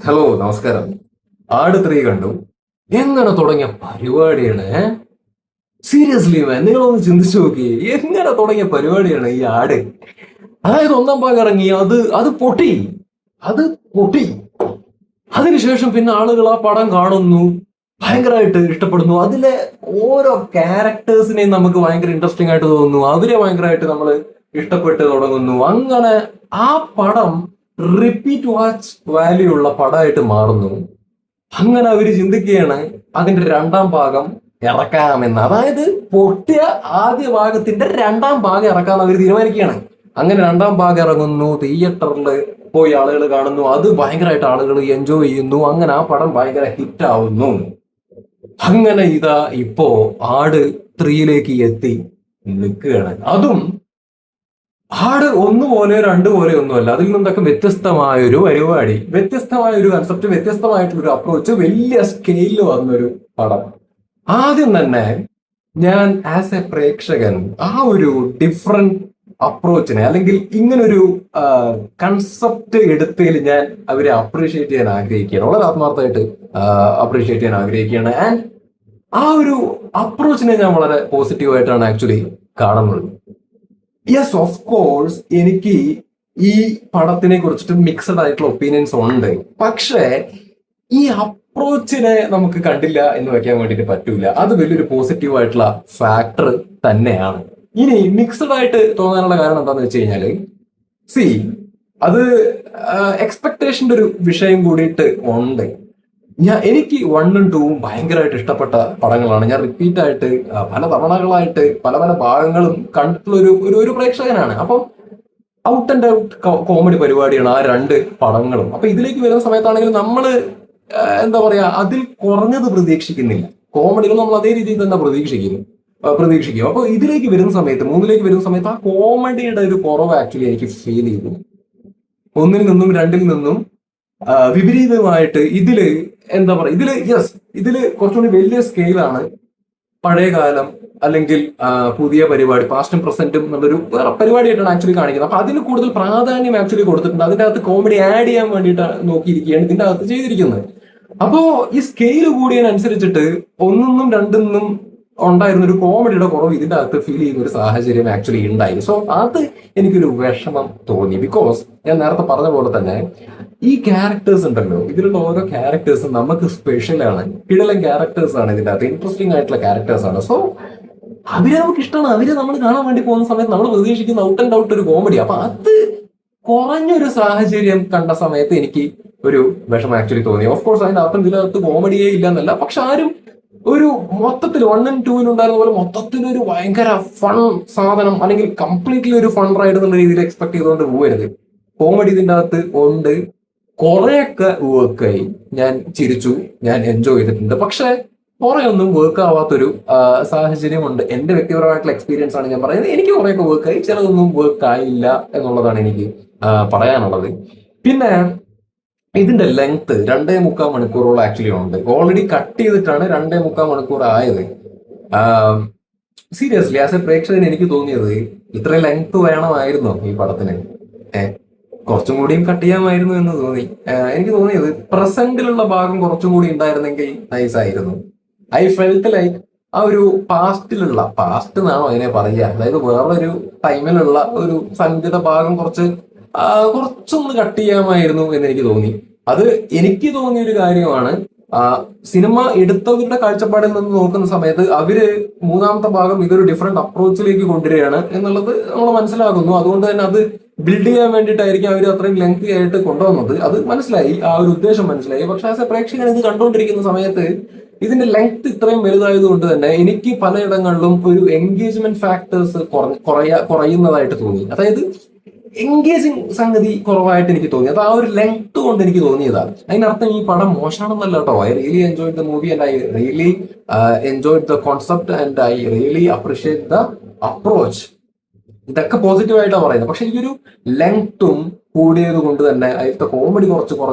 Hello, നമസ്കാരം. ആട് 3 കണ്ടു. എങ്ങനെ തുടങ്ങിയ പരിപാടിയാണ്? സീരിയസ്ലി മാൻ, നിങ്ങളൊന്ന് ചിന്തിച്ചു നോക്കി. എങ്ങനെ തുടങ്ങിയ പരിപാടിയാണ് ഈ ആട്? അതായത് ഒന്നാം ഭാഗം ഇറങ്ങി, അത് പൊട്ടി. അത് പൊട്ടി. അതിനുശേഷം പിന്നെ ആളുകൾ ആ പടം കാണുന്നു, ഭയങ്കരമായിട്ട് ഇഷ്ടപ്പെടുന്നു. അതിലെ ഓരോ ക്യാരക്ടേഴ്സിനെയും നമുക്ക് ഭയങ്കര ഇൻട്രസ്റ്റിംഗ് ആയിട്ട് തോന്നുന്നു. അവരെ ഭയങ്കരമായിട്ട് നമ്മൾ ഇഷ്ടപ്പെട്ട് തുടങ്ങുന്നു. അങ്ങനെ ആ പടം റിപ്പീറ്റ് വാച്ച് വാല്യൂ ഉള്ള പടമായിട്ട് മാറുന്നു. അങ്ങനെ അവര് ചിന്തിക്കുകയാണ് അതിന്റെ രണ്ടാം ഭാഗം ഇറക്കാമെന്ന്. അതായത് പൊട്ടിയ ആദ്യ ഭാഗത്തിന്റെ രണ്ടാം ഭാഗം ഇറക്കാമെന്ന് അവർ തീരുമാനിക്കുകയാണ്. അങ്ങനെ രണ്ടാം ഭാഗം ഇറങ്ങുന്നു, തിയേറ്ററിൽ പോയി ആളുകൾ കാണുന്നു, അത് ഭയങ്കരമായിട്ട് ആളുകൾ എൻജോയ് ചെയ്യുന്നു. അങ്ങനെ ആ പടം ഭയങ്കര ഹിറ്റ് ആവുന്നു. അങ്ങനെ ഇതാ ഇപ്പോ ആട് 3 എത്തി നിൽക്കുകയാണ്. അതും ആട് ഒന്ന് പോലെ രണ്ട് പോലെ ഒന്നുമല്ല, അതിൽ നിന്നൊക്കെ വ്യത്യസ്തമായ ഒരു പരിപാടി, വ്യത്യസ്തമായ ഒരു കൺസെപ്റ്റ്, വ്യത്യസ്തമായിട്ടുള്ള ഒരു അപ്രോച്ച്, വലിയ സ്കെയിലിൽ വന്നൊരു പടം. ആദ്യം തന്നെ ഞാൻ ആസ് എ പ്രേക്ഷകൻ ആ ഒരു ഡിഫറെന്റ് അപ്രോച്ചിനെ, അല്ലെങ്കിൽ ഇങ്ങനൊരു കൺസെപ്റ്റ് എടുത്തതിൽ ഞാൻ അവരെ അപ്രീഷിയേറ്റ് ചെയ്യാൻ ആഗ്രഹിക്കുകയാണ്, വളരെ ആത്മാർത്ഥമായിട്ട് അപ്രീഷിയേറ്റ് ചെയ്യാൻ ആഗ്രഹിക്കുകയാണ്. ആൻഡ് ആ ഒരു അപ്രോച്ചിനെ ഞാൻ വളരെ പോസിറ്റീവായിട്ടാണ് ആക്ച്വലി കാണുന്നത്. യെസ്, ഓഫ് കോഴ്സ് എനിക്ക് ഈ പടത്തിനെ കുറിച്ചിട്ട് മിക്സഡ് ആയിട്ടുള്ള ഒപ്പീനിയൻസ് ഉണ്ട്. പക്ഷേ ഈ അപ്രോച്ചിനെ നമുക്ക് കണ്ടില്ല എന്ന് വെക്കാൻ വേണ്ടിയിട്ട് പറ്റൂല. അത് വലിയൊരു പോസിറ്റീവ് ആയിട്ടുള്ള ഫാക്ടർ തന്നെയാണ്. ഇനി മിക്സഡ് ആയിട്ട് തോന്നാനുള്ള കാരണം എന്താണെന്ന് വെച്ച് കഴിഞ്ഞാല്, സി അത് എക്സ്പെക്ടേഷന്റെ ഒരു വിഷയം കൂടിയിട്ട് ഉണ്ട്. എനിക്ക് 1ഉം 2ഉം ഭയങ്കരമായിട്ട് ഇഷ്ടപ്പെട്ട പടങ്ങളാണ്. ഞാൻ റിപ്പീറ്റ് ആയിട്ട് പല തവണകളായിട്ട് പല പല ഭാഗങ്ങളും കണ്ടിട്ടുള്ള ഒരു പ്രേക്ഷകനാണ്. അപ്പം ഔട്ട് ആൻഡ് ഔട്ട് കോമഡി പരിപാടിയാണ് ആ രണ്ട് പടങ്ങളും. അപ്പൊ ഇതിലേക്ക് വരുന്ന സമയത്താണെങ്കിലും നമ്മള് എന്താ പറയാ, അതിൽ കുറഞ്ഞത് പ്രതീക്ഷിക്കുന്നില്ല. കോമഡികൾ നമ്മൾ അതേ രീതിയിൽ തന്നെ പ്രതീക്ഷിക്കും. അപ്പൊ ഇതിലേക്ക് വരുന്ന സമയത്ത്, 3ലേക്ക് വരുന്ന സമയത്ത് ആ കോമഡിയുടെ ഒരു കുറവ് ആക്ച്വലി എനിക്ക് ഫീൽ ചെയ്തു. 1ൽ നിന്നും 2ൽ നിന്നും വിപരീതമായിട്ട് ഇതില് എന്താ പറയാ, ഇതില് കുറച്ചുകൂടി വലിയ സ്കെയിലാണ്. പഴയ കാലം അല്ലെങ്കിൽ പുതിയ പരിപാടി, പാസ്റ്റും പ്രസന്റും എന്നുള്ളൊരു വേറെ പരിപാടിയായിട്ടാണ് ആക്ച്വലി കാണിക്കുന്നത്. അപ്പൊ അതിന് കൂടുതൽ പ്രാധാന്യം ആക്ച്വലി കൊടുത്തിട്ടുണ്ട്. അതിന്റെ അകത്ത് കോമഡി ആഡ് ചെയ്യാൻ വേണ്ടിയിട്ട് നോക്കിയിരിക്കുകയാണ് ഇതിന്റെ അകത്ത് ചെയ്തിരിക്കുന്നത്. അപ്പോ ഈ സ്കെയില് കൂടിയതിനനുസരിച്ചിട്ട് 1നും 2നും ഉണ്ടായിരുന്ന ഒരു കോമഡിയുടെ കുറവ് ഇതിന്റെ അകത്ത് ഫീൽ ചെയ്യുന്ന ഒരു സാഹചര്യം ആക്ച്വലി ഉണ്ടായി. സോ അത് എനിക്കൊരു വിഷമം തോന്നി. ബിക്കോസ് ഞാൻ നേരത്തെ പറഞ്ഞ പോലെ തന്നെ ഈ ക്യാരക്ടേഴ്സ് ഉണ്ടല്ലോ, ഇതിലുള്ള ഓരോ ക്യാരക്ടേഴ്സും നമുക്ക് സ്പെഷ്യലാണ്. കിടിലൻ ക്യാരക്ടേഴ്സ് ആണ് ഇതിന്റെ അകത്ത്, ഇൻട്രസ്റ്റിംഗ് ആയിട്ടുള്ള ക്യാരക്ടേഴ്സ് ആണ്. സോ അവരെ നമുക്ക് ഇഷ്ടമാണ്. അവരെ നമ്മൾ കാണാൻ വേണ്ടി പോകുന്ന സമയത്ത് നമ്മൾ പ്രതീക്ഷിക്കുന്ന ഔട്ട് ആൻഡ് ഔട്ട് ഒരു കോമഡി. അപ്പൊ അത് കുറഞ്ഞൊരു സാഹചര്യം കണ്ട സമയത്ത് എനിക്ക് ഒരു വിഷമം ആക്ച്വലി തോന്നി. ഓഫ് കോഴ്സ് അതിന്റെ അർത്ഥം ഇതിനകത്ത് കോമഡിയേ ഇല്ല എന്നല്ല. പക്ഷെ ആരും ഒരു മൊത്തത്തിൽ 1ഉം 2ലും ഉണ്ടായിരുന്ന പോലെ മൊത്തത്തിൽ ഒരു ഭയങ്കര ഫൺ സാധനം, അല്ലെങ്കിൽ കംപ്ലീറ്റ്ലി ഒരു ഫൺ റൈഡ് എന്നുള്ള രീതിയിൽ എക്സ്പെക്ട് ചെയ്തുകൊണ്ട് പോകരുത്. കോമഡി ഇതിന്റെ അകത്ത് ഉണ്ട്, കുറെയൊക്കെ വർക്കായി. ഞാൻ ചിരിച്ചു, ഞാൻ എൻജോയ് ചെയ്തിട്ടുണ്ട്. പക്ഷെ കുറെ ഒന്നും വർക്ക് ആവാത്തൊരു സാഹചര്യമുണ്ട്. എന്റെ വ്യക്തിപരമായിട്ടുള്ള എക്സ്പീരിയൻസ് ആണ് ഞാൻ പറയുന്നത്. എനിക്ക് കുറെയൊക്കെ വർക്കായി, ചിലതൊന്നും വർക്ക് ആയില്ല എന്നുള്ളതാണ് എനിക്ക് പറയാനുള്ളത്. പിന്നെ ഇതിന്റെ ലെങ്ത് 2.25 മണിക്കൂറോളം ആക്ച്വലി ഉണ്ട്. ഓൾറെഡി കട്ട് ചെയ്തിട്ടാണ് 2.25 മണിക്കൂർ ആയത്. സീരിയസ്ലി ആസ് എ പ്രേക്ഷകൻ എനിക്ക് തോന്നിയത് ഇത്രയും ലെങ്ത് വേണമായിരുന്നോ ഈ പടത്തിന്? കുറച്ചും കൂടിയും കട്ട് ചെയ്യാമായിരുന്നു എന്ന് തോന്നി. എനിക്ക് തോന്നിയത് പ്രസന്റിലുള്ള ഭാഗം കുറച്ചും കൂടി ഉണ്ടായിരുന്നെങ്കിൽ നൈസ് ആയിരുന്നു. ഐ ഫെൽറ്റ് ലൈക്ക് ആ ഒരു പാസ്റ്റ് എന്നാണോ അതിനെ പറയുക, അതായത് വേറൊരു ടൈമിലുള്ള ഒരു സന്ധ്യത ഭാഗം കുറച്ചൊന്ന് കട്ട് ചെയ്യാമായിരുന്നു എന്ന് എനിക്ക് തോന്നി. അത് എനിക്ക് തോന്നിയ ഒരു കാര്യമാണ്. സിനിമ എടുത്തവരുടെ കാഴ്ചപ്പാടിൽ നിന്ന് നോക്കുന്ന സമയത്ത് അവര് മൂന്നാമത്തെ ഭാഗം ഇതൊരു ഡിഫറെന്റ് അപ്രോച്ചിലേക്ക് കൊണ്ടുവരികയാണ് എന്നുള്ളത് നമ്മൾ മനസ്സിലാക്കുന്നു. അതുകൊണ്ട് തന്നെ അത് ബിൽഡ് ചെയ്യാൻ വേണ്ടിയിട്ടായിരിക്കും അവർ അത്രയും ലെങ്തി ആയിട്ട് കൊണ്ടുവന്നത്. അത് മനസ്സിലായി, ആ ഒരു ഉദ്ദേശം മനസ്സിലായി. പക്ഷെ ആസ് എ പ്രേക്ഷകൻ ഇത് കണ്ടുകൊണ്ടിരിക്കുന്ന സമയത്ത് ഇതിന്റെ ലെങ്ത് ഇത്രയും വലുതായതുകൊണ്ട് തന്നെ എനിക്ക് പലയിടങ്ങളിലും ഒരു എൻഗേജ്മെന്റ് ഫാക്ടേഴ്സ് കുറയുന്നതായിട്ട് തോന്നി. അതായത് എൻഗേജിങ് സംഗതി കുറവായിട്ട് എനിക്ക് തോന്നി. അത് ആ ഒരു ലെങ്ത് കൊണ്ട് എനിക്ക് തോന്നിയതാണ്. അതിനർത്ഥം ഈ പടം മോശമാണെന്നല്ല കേട്ടോ. I really enjoyed the movie and I really enjoyed the concept and I really appreciate the approach. ഇതൊക്കെ പോസിറ്റീവായിട്ടാണ് പറയുന്നത്. പക്ഷെ ഈ ഒരു ലെങ്ത്തും കൂടിയത് കൊണ്ട് തന്നെ, അതിലത്തെ കോമഡി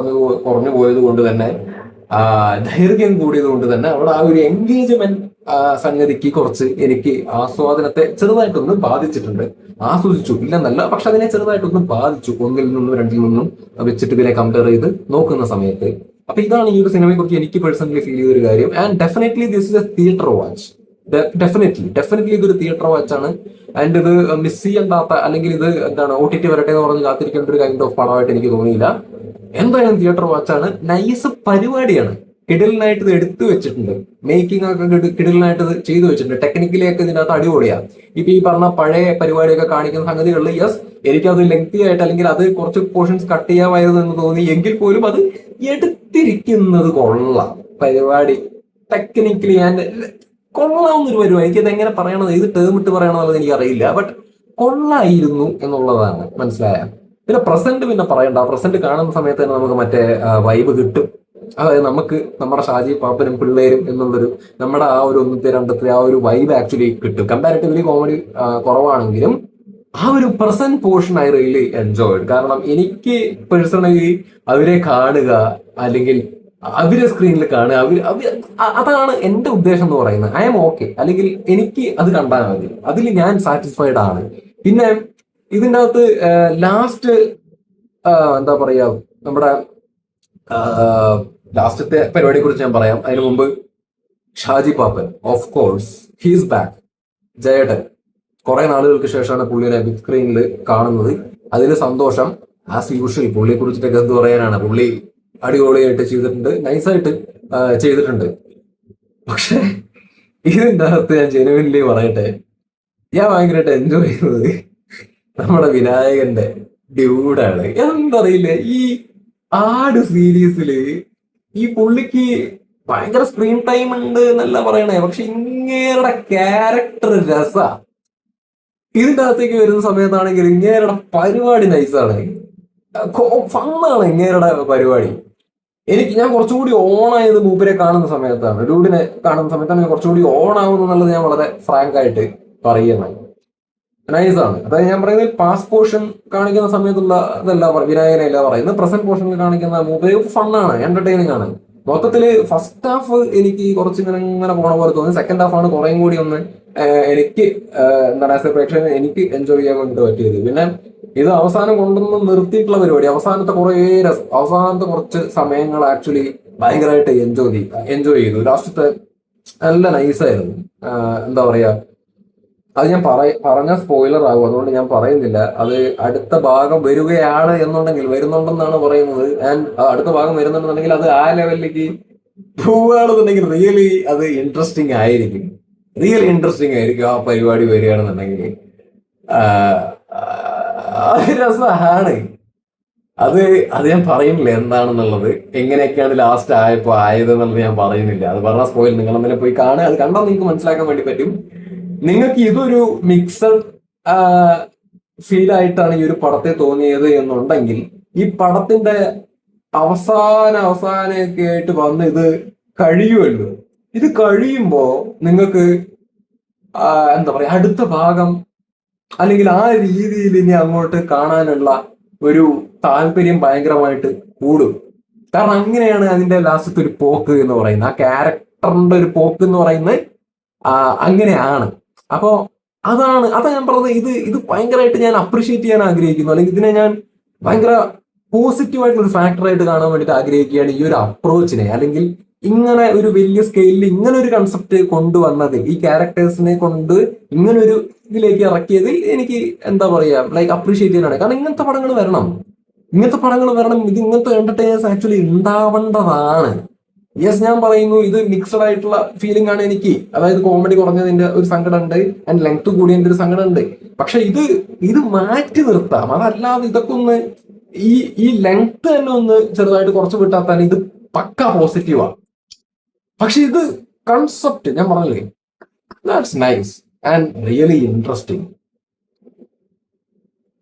കുറഞ്ഞു പോയത് കൊണ്ട് തന്നെ, ദൈർഘ്യം കൂടിയത് കൊണ്ട് തന്നെ അവിടെ ആ ഒരു എൻഗേജ്മെന്റ് സംഗതിക്ക് കുറച്ച് എനിക്ക് ആസ്വാദനത്തെ ചെറുതായിട്ടൊന്ന് ബാധിച്ചിട്ടുണ്ട്. ആസ്വദിച്ചു ഇല്ലെന്നല്ല, പക്ഷെ അതിനെ ചെറുതായിട്ടൊന്ന് ബാധിച്ചു, ഒന്നിൽ നിന്നും രണ്ടിൽ നിന്നും വെച്ചിട്ട് ഇതിനെ കമ്പയർ ചെയ്ത് നോക്കുന്ന സമയത്ത്. അപ്പൊ ഇതാണ് ഈ ഒരു സിനിമയെ കുറിച്ച് എനിക്ക് പേഴ്സണലി ഫീൽ ചെയ്ത ഒരു കാര്യം. And definitely this is A theatre watch. Definitely ഇതൊരു തിയേറ്റർ വാച്ചാണ്. ആൻഡ് ഇത് മിസ് ചെയ്യണ്ടാത്ത, അല്ലെങ്കിൽ ഇത് എന്താണ് OTT വരട്ടെ എന്ന് പറഞ്ഞ് കാത്തിരിക്കേണ്ട ഒരു കൈൻഡ് ഓഫ് പടമായിട്ട് എനിക്ക് തോന്നിയില്ല. എന്തായാലും തിയേറ്റർ വാച്ചാണ്. നൈസ് പരിപാടിയാണ്. കിടിലിനായിട്ട് ഇത് എടുത്തു വെച്ചിട്ടുണ്ട്. മേക്കിംഗ് ഒക്കെ കിടിലിനായിട്ട് ഇത് ചെയ്തു വെച്ചിട്ടുണ്ട്. ടെക്നിക്കലി ഒക്കെ ഇതിനകത്ത് അടിപൊളിയാണ്. ഇപ്പൊ ഈ പറഞ്ഞ പഴയ പരിപാടിയൊക്കെ കാണിക്കുന്ന സംഗതികളിൽ യെസ്, എനിക്കത് ലെങ്തി ആയിട്ട് അല്ലെങ്കിൽ അത് കുറച്ച് പോർഷൻസ് കട്ട് ചെയ്യാമായിരുന്നു എന്ന് തോന്നി. എങ്കിൽ പോലും അത് എടുത്തിരിക്കുന്നത് കൊള്ളാം. പരിപാടി ടെക്നിക്കലി ആൻഡ് കൊള്ളാവുന്നൊരു പരിപാടി. എനിക്കത് എങ്ങനെ പറയണത്, ഇത് ടേം ഇട്ട് പറയണമെന്നുള്ളത് എനിക്ക് അറിയില്ല. ബട്ട് കൊള്ളായിരുന്നു എന്നുള്ളതാണ് മനസ്സിലായ. പിന്നെ പ്രസന്റ് പിന്നെ പറയണ്ട. പ്രസന്റ് കാണുന്ന സമയത്ത് തന്നെ നമുക്ക് മറ്റേ വൈബ് കിട്ടും. അതായത് നമുക്ക് നമ്മുടെ ഷാജി പാപ്പനും പിള്ളേരും എന്നുള്ളൊരു നമ്മുടെ ആ ഒരു ഒന്നത്തെ രണ്ടത്തെ ആ ഒരു വൈബ് ആക്ച്വലി കിട്ടും. കമ്പാരിറ്റീവ്ലി കോമഡി കുറവാണെങ്കിലും ആ ഒരു present portion I really enjoyed. കാരണം എനിക്ക് പേഴ്സണലി അവരെ കാണുക, അല്ലെങ്കിൽ അവരെ സ്ക്രീനിൽ കാണുക, അതാണ് എന്റെ ഉദ്ദേശം എന്ന് പറയുന്നത്. ഐ എം ഓക്കെ, അല്ലെങ്കിൽ എനിക്ക് അത് കണ്ടാൽ മതി, അതിൽ ഞാൻ സാറ്റിസ്ഫൈഡ് ആണ്. പിന്നെ ഇതിൻ്റെ അകത്ത് ലാസ്റ്റ് എന്താ പറയാ, നമ്മുടെ ലാസ്റ്റത്തെ പരിപാടിയെ കുറിച്ച് ഞാൻ പറയാം. അതിനു മുമ്പ് ഷാജി പാപ്പൻ, ഓഫ് കോഴ്സ് ഹീസ് ബാക്ക്. ജയേട്ടൻ കുറെ നാളുകൾക്ക് ശേഷമാണ് പുള്ളിനെ ബിഗ് സ്ക്രീനിൽ കാണുന്നത്. അതിൽ സന്തോഷം. ആസ് യൂഷ്വൽ പുള്ളിയെ കുറിച്ചിട്ടൊക്കെ എന്ത് പറയാനാണ്, പുള്ളി അടിപൊളിയായിട്ട് ചെയ്തിട്ടുണ്ട്, നൈസായിട്ട് ചെയ്തിട്ടുണ്ട്. പക്ഷെ ഇതിൻ്റെ അകത്ത് ഞാൻ ജെനുവിൻലി പറയട്ടെ, ഞാൻ ഭയങ്കരമായിട്ട് എൻജോയ് ചെയ്യുന്നത് നമ്മുടെ വിനായകന്റെ ഡ്യൂഡാണ്. എന്തറിയില്ല, ഈ ആട് സീരീസില് ഈ പുള്ളിക്ക് ഭയങ്കര സ്ക്രീൻ ടൈം ഉണ്ട് എന്നല്ല പറയണേ, പക്ഷെ ഇങ്ങേരുടെ ക്യാരക്ടർ രസ. ഇതിന്റെ അകത്തേക്ക് വരുന്ന സമയത്താണെങ്കിൽ ഇങ്ങേരുടെ പരിപാടി നൈസാണ്, ഫണ്ണാണ് ഇങ്ങേരുടെ പരിപാടി. ഞാൻ കുറച്ചുകൂടി ഓണായത് മൂപ്പരെ കാണുന്ന സമയത്താണ്, ഡ്യൂഡിനെ കാണുന്ന സമയത്താണ് ഞാൻ കുറച്ചുകൂടി ഓൺ ആവുന്നത് എന്നുള്ളത് ഞാൻ വളരെ ഫ്രാങ്ക് ആയിട്ട് പറയുന്നത്. നൈസാണ്. അതായത് ഞാൻ പറയുന്നത് പാസ്റ്റ് പോർഷൻ കാണിക്കുന്ന സമയത്തുള്ള ഇതല്ല വിനായകനല്ല പറയുന്നത്, പ്രസന്റ് പോർഷനിൽ കാണിക്കുന്ന മൂപ്പര് ഫണ്ണാണ്, എന്റർടൈനിങ് ആണ്. മൊത്തത്തില് ഫസ്റ്റ് ഹാഫ് എനിക്ക് കുറച്ച് ഇങ്ങനെ പോണ പോലെ തോന്നി. സെക്കൻഡ് ഹാഫാണ് കുറേയും കൂടി ഒന്ന് എനിക്ക് എന്താണ് ആസ് എ പ്രേക്ഷകൻ എനിക്ക് എൻജോയ് ചെയ്യാൻ വേണ്ടിട്ട് പറ്റിയത്. പിന്നെ ഇത് അവസാനം കൊണ്ടൊന്നും നിർത്തിയിട്ടുള്ള പരിപാടി, അവസാനത്തെ കുറച്ച് സമയങ്ങൾ ആക്ച്വലി ഭയങ്കരമായിട്ട് എൻജോയ് ചെയ്തു. ലാസ്റ്റത്തെ നല്ല നൈസായിരുന്നു. എന്താ പറയാ, അത് ഞാൻ പറഞ്ഞ സ്പോയിലർ ആകും, അതുകൊണ്ട് ഞാൻ പറയുന്നില്ല. അത് അടുത്ത ഭാഗം വരികയാണ് എന്നുണ്ടെങ്കിൽ, വരുന്നുണ്ടെന്നാണ് പറയുന്നത്. ആൻഡ് അടുത്ത ഭാഗം വരുന്നുണ്ടെന്നുണ്ടെങ്കിൽ അത് ആ ലെവലിലേക്ക് പോവുകയാണെന്നുണ്ടെങ്കിൽ റിയലി അത് ഇൻട്രസ്റ്റിംഗ് ആയിരിക്കും. ആ പരിപാടി വരികയാണെന്നുണ്ടെങ്കിൽ അത് രസമാണ്. അത് ഞാൻ പറയുന്നില്ല എന്താണെന്നുള്ളത്, എങ്ങനെയൊക്കെയാണ് ലാസ്റ്റ് ആയത് എന്നുള്ളത് ഞാൻ പറയുന്നില്ല. അത് പറഞ്ഞ സ്പോയിൽ നിങ്ങൾ എന്തെങ്കിലും പോയി കാണുക, അത് കണ്ടാൽ നിങ്ങൾക്ക് മനസ്സിലാക്കാൻ വേണ്ടി പറ്റും. നിങ്ങൾക്ക് ഇതൊരു മിക്സഡ് ഫീൽ ആയിട്ടാണ് ഈ ഒരു പടത്തെ തോന്നിയത് എന്നുണ്ടെങ്കിൽ, ഈ പടത്തിന്റെ അവസാനമൊക്കെ ആയിട്ട് വന്ന് ഇത് കഴിയുമല്ലോ. ഇത് കഴിയുമ്പോ നിങ്ങൾക്ക് എന്താ പറയാ, അടുത്ത ഭാഗം അല്ലെങ്കിൽ ആ രീതിയിൽ ഇനി അങ്ങോട്ട് കാണാനുള്ള ഒരു താല്പര്യം ഭയങ്കരമായിട്ട് കൂടും. കാരണം അങ്ങനെയാണ് അതിന്റെ ലാസ്റ്റത്തെ ഒരു പോക്ക് എന്ന് പറയുന്നത്, ആ ക്യാരക്ടറിന്റെ ഒരു പോക്ക് എന്ന് പറയുന്നത് അങ്ങനെയാണ്. അപ്പോ അതാ ഞാൻ പറഞ്ഞത്. ഇത് ഭയങ്കരമായിട്ട് ഞാൻ അപ്രിഷിയേറ്റ് ചെയ്യാൻ ആഗ്രഹിക്കുന്നു, അല്ലെങ്കിൽ ഇതിനെ ഞാൻ ഭയങ്കര പോസിറ്റീവായിട്ടുള്ള ഒരു ഫാക്ടറായിട്ട് കാണാൻ വേണ്ടിയിട്ട് ആഗ്രഹിക്കുകയാണ് ഈ ഒരു അപ്രോച്ചിനെ. അല്ലെങ്കിൽ ഇങ്ങനെ ഒരു വലിയ സ്കെയിലിൽ ഇങ്ങനെ ഒരു കൺസെപ്റ്റ് കൊണ്ടുവന്നതിൽ, ഈ ക്യാരക്ടേഴ്സിനെ കൊണ്ട് ഇങ്ങനെ ഒരു ഇതിലേക്ക് ഇറക്കിയതിൽ എനിക്ക് എന്താ പറയാ, ലൈക്ക് അപ്രീഷിയേറ്റ് ചെയ്യാനാണ്. കാരണം ഇങ്ങനത്തെ പടങ്ങൾ വരണം. ഇത് ഇങ്ങനത്തെ എന്റർടൈനേഴ്സ് ആക്ച്വലി ഉണ്ടാവേണ്ടതാണ്. യെസ്, ഞാൻ പറയുന്നു, ഇത് മിക്സഡ് ആയിട്ടുള്ള ഫീലിംഗ് ആണ് എനിക്ക്. അതായത് കോമഡി കുറഞ്ഞതിന്റെ ഒരു സങ്കടം ഉണ്ട്, ആൻഡ് ലെങ്ത് കൂടിയതിന്റെ ഒരു സങ്കടം ഉണ്ട്. പക്ഷെ ഇത് മാറ്റി നിർത്താം. അതല്ലാതെ ഇതൊക്കെ ഒന്ന് ഈ ലെങ്ത് തന്നെ ഒന്ന് ചെറുതായിട്ട് കുറച്ച് വിട്ടാൽ ഇത് പക്ക പോസിറ്റീവാ. പക്ഷെ ഇത് കൺസെപ്റ്റ് ഞാൻ പറഞ്ഞില്ലേ, that's nice and really interesting.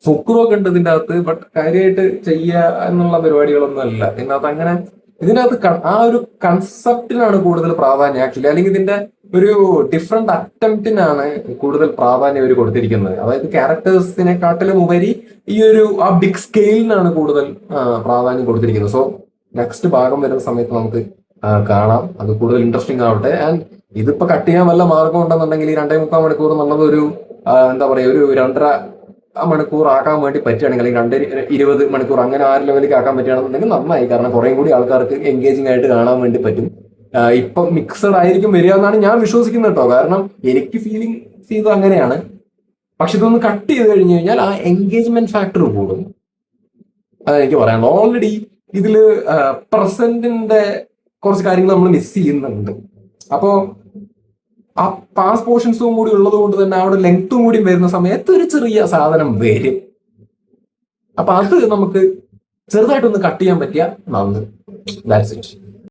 ഫുക്രൊക്കെ ഉണ്ട് ഇതിന്റെ അകത്ത്, ബട്ട് കാര്യമായിട്ട് ചെയ്യുക എന്നുള്ള പരിപാടികളൊന്നും അല്ല ഇതിനകത്ത്. അങ്ങനെ ഇതിനകത്ത് ആ ഒരു കൺസെപ്റ്റിനാണ് കൂടുതൽ പ്രാധാന്യം ആക്ച്വലി, അല്ലെങ്കിൽ ഇതിന്റെ ഒരു ഡിഫറെന്റ് അറ്റംപ്റ്റിനാണ് കൂടുതൽ പ്രാധാന്യം ഇവർ കൊടുത്തിരിക്കുന്നത്. അതായത് ക്യാരക്ടേഴ്സിനെക്കാട്ടിലും ഉപരി ഈ ഒരു ആ ബിഗ് സ്കെയിലിനാണ് കൂടുതൽ പ്രാധാന്യം കൊടുത്തിരിക്കുന്നത്. സോ നെക്സ്റ്റ് ഭാഗം വരുന്ന സമയത്ത് നമുക്ക് കാണാം. അത് കൂടുതൽ ഇൻട്രസ്റ്റിംഗ് ആവട്ടെ. ആൻഡ് ഇതിപ്പോ കട്ട് ചെയ്യാൻ വല്ല മാർഗം ഉണ്ടെന്നുണ്ടെങ്കിൽ ഈ 2.75 മണിക്കൂർ എന്നുള്ളത് ഒരു എന്താ പറയാ ഒരു 2.5 മണിക്കൂർ ആക്കാൻ വേണ്ടി പറ്റുകയാണെങ്കിൽ, അല്ലെങ്കിൽ 2:20 മണിക്കൂർ അങ്ങനെ ആ ലെവലിലേക്ക് ആക്കാൻ പറ്റുകയാണെന്നുണ്ടെങ്കിൽ നന്നായി. കാരണം കുറേ കൂടി ആൾക്കാർക്ക് എൻഗേജിങ് ആയിട്ട് കാണാൻ വേണ്ടി പറ്റും. ഇപ്പൊ മിക്സഡ് ആയിരിക്കും വരിക എന്നാണ് ഞാൻ വിശ്വസിക്കുന്നത് കേട്ടോ. കാരണം എനിക്ക് ഫീലിംഗ് ചെയ്തത് അങ്ങനെയാണ്. പക്ഷെ ഇതൊന്ന് കട്ട് ചെയ്ത് കഴിഞ്ഞു കഴിഞ്ഞാൽ ആ എൻഗേജ്മെന്റ് ഫാക്ടർ കൂടും. അതെനിക്ക് പറയാനുള്ളത്. ഓൾറെഡി ഇതില് പ്രസന്റിന്റെ കുറച്ച് കാര്യങ്ങൾ നമ്മൾ മിസ് ചെയ്യുന്നുണ്ട്. അപ്പോ ആ പാസ് പോർഷൻസും കൂടി ഉള്ളത് കൊണ്ട് തന്നെ അവിടെ ലെങ്ത്തും കൂടി വരുന്ന സമയത്ത് ഒരു ചെറിയ സാധനം വരും. അപ്പൊ അത് നമുക്ക് ചെറുതായിട്ടൊന്ന് കട്ട് ചെയ്യാൻ പറ്റിയ നന്ന്. That's it.